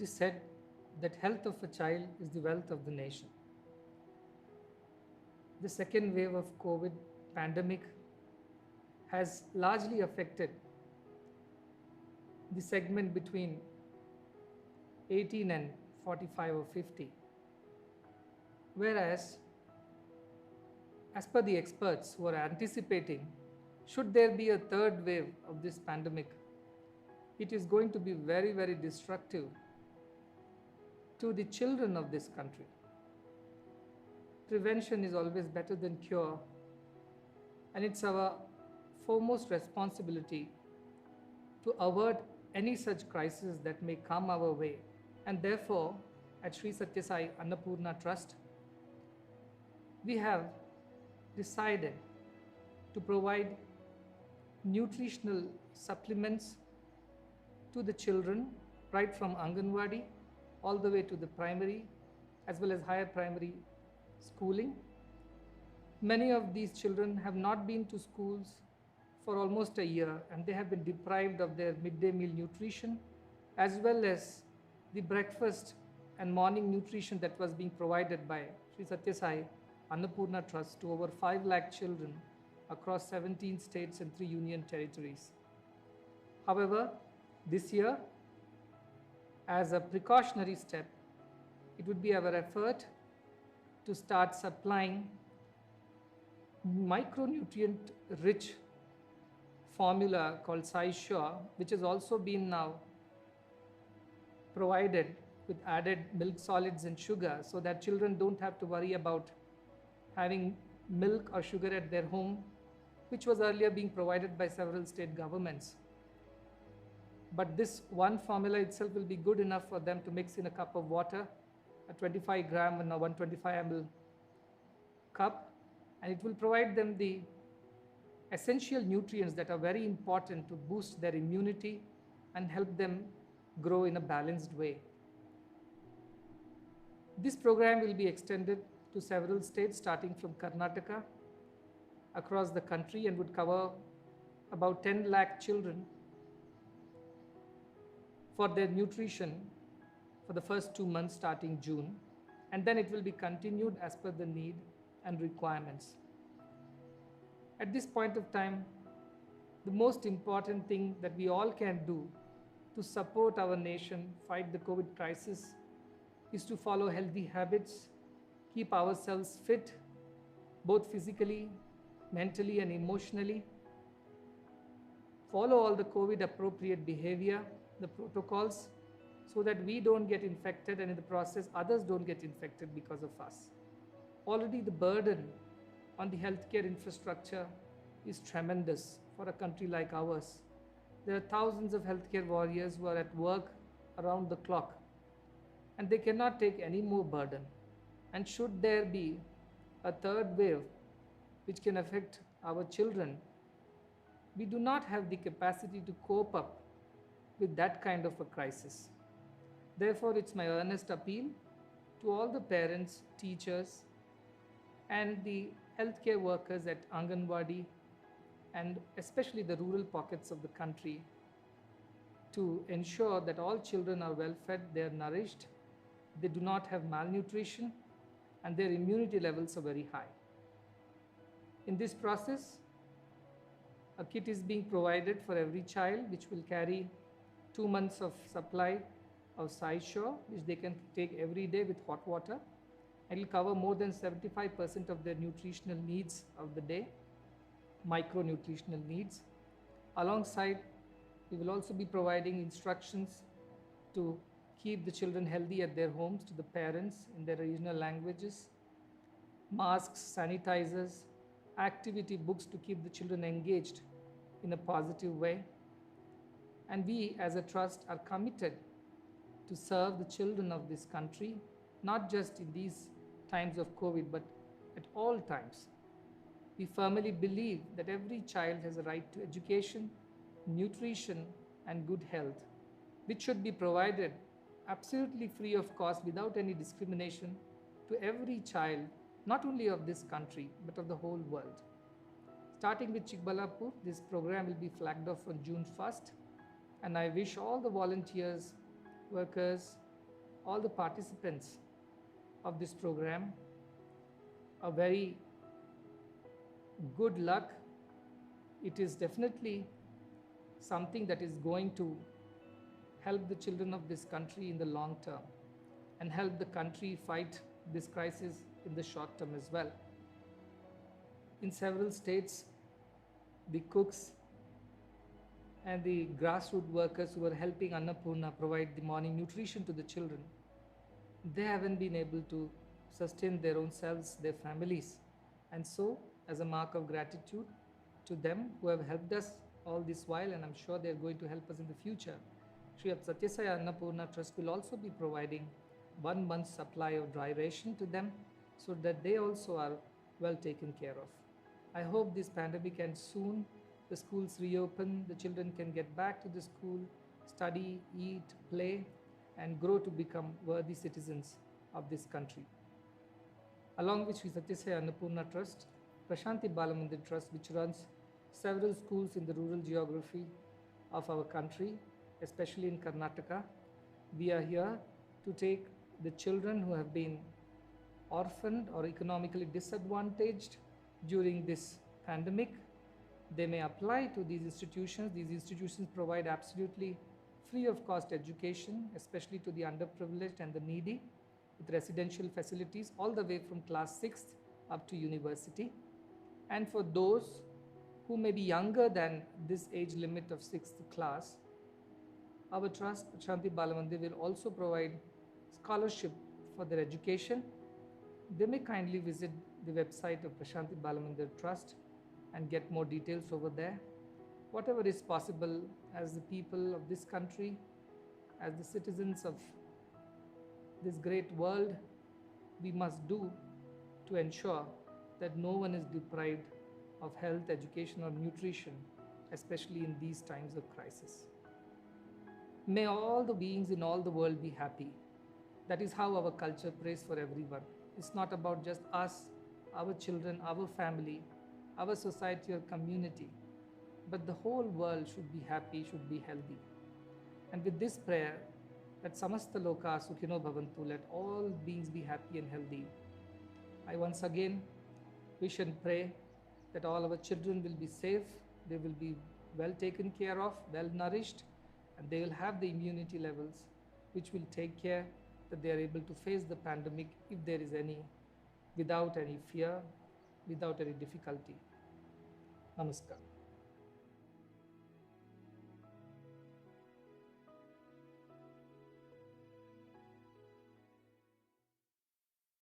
It is said that health of a child is the wealth of the nation. The second wave of COVID pandemic has largely affected the segment between 18 and 45 or 50. Whereas, as per the experts who are anticipating, should there be a third wave of this pandemic, it is going to be very, very destructive to the children of this country. Prevention is always better than cure, and it's our foremost responsibility to avert any such crisis that may come our way. And therefore, at Sri Sathya Sai Annapurna Trust, we have decided to provide nutritional supplements to the children right from Anganwadi all the way to the primary as well as higher primary schooling. Many of these children have not been to schools for almost a year, and they have been deprived of their midday meal nutrition as well as the breakfast and morning nutrition that was being provided by Sri Sathya Sai Annapurna Trust to over 5 lakh children across 17 states and 3 union territories. However, this year, as a precautionary step, it would be our effort to start supplying micronutrient rich formula called SciSure, which has also been now provided with added milk solids and sugar, so that children don't have to worry about having milk or sugar at their home, which was earlier being provided by several state governments. But this one formula itself will be good enough for them to mix in a cup of water, a 25 gram and a 125 ml cup, and it will provide them the essential nutrients that are very important to boost their immunity and help them grow in a balanced way. This program will be extended to several states starting from Karnataka across the country and would cover about 10 lakh children for their nutrition for the first 2 months starting June, and then it will be continued as per the need and requirements. At this point of time, the most important thing that we all can do to support our nation fight the COVID crisis is to follow healthy habits, keep ourselves fit, both physically, mentally and emotionally, follow all the COVID appropriate behavior, the protocols, so that we don't get infected and in the process others don't get infected because of us. Already the burden on the healthcare infrastructure is tremendous for a country like ours. There are thousands of healthcare warriors who are at work around the clock, and they cannot take any more burden. And should there be a third wave which can affect our children, we do not have the capacity to cope up with that kind of a crisis. Therefore, it's my earnest appeal to all the parents, teachers, and the healthcare workers at Anganwadi and especially the rural pockets of the country to ensure that all children are well fed, they are nourished, they do not have malnutrition, and their immunity levels are very high. In this process, a kit is being provided for every child which will carry 2 months of supply of SciSure, which they can take every day with hot water. It will cover more than 75% of their nutritional needs of the day, micronutritional needs. Alongside, we will also be providing instructions to keep the children healthy at their homes to the parents in their regional languages, masks, sanitizers, activity books to keep the children engaged in a positive way. And we as a trust are committed to serve the children of this country, not just in these times of COVID, but at all times. We firmly believe that every child has a right to education, nutrition, and good health, which should be provided absolutely free of cost without any discrimination to every child, not only of this country, but of the whole world. Starting with Chikbalapur, this program will be flagged off on June 1st, and I wish all the volunteers, workers, all the participants of this program a very good luck. It is definitely something that is going to help the children of this country in the long term and help the country fight this crisis in the short term as well. In several states, the cooks and the grassroots workers who are helping Annapurna provide the morning nutrition to the children, they haven't been able to sustain their own selves, their families. And so, as a mark of gratitude to them who have helped us all this while, and I'm sure they're going to help us in the future, Sri Satya Sai Annapurna Trust will also be providing 1 month's supply of dry ration to them so that they also are well taken care of. I hope this pandemic ends soon, the schools reopen, the children can get back to the school, study, eat, play, and grow to become worthy citizens of this country. Along with Sri Satya Sai Annapurna Trust, Prashanti Balamandir Trust, which runs several schools in the rural geography of our country, especially in Karnataka, we are here to take the children who have been orphaned or economically disadvantaged during this pandemic. They may apply to these institutions. These institutions provide absolutely free of cost education, especially to the underprivileged and the needy, with residential facilities all the way from class 6th up to university. And for those who may be younger than this age limit of 6th class, our trust, Shanti Balamandir, will also provide scholarship for their education. They may kindly visit the website of Prashanti Balamandir Trust and get more details over there. Whatever is possible as the people of this country, as the citizens of this great world, we must do to ensure that no one is deprived of health, education, or nutrition, especially in these times of crisis. May all the beings in all the world be happy. That is how our culture prays for everyone. It's not about just us, our children, our family, our society or community, but the whole world should be happy, should be healthy. And with this prayer, that samasta loka sukhino bhavantu, let all beings be happy and healthy, I once again wish and pray that all our children will be safe, they will be well taken care of, well nourished, and they will have the immunity levels which will take care that they are able to face the pandemic if there is any, without any fear, without any difficulty. Namaskar.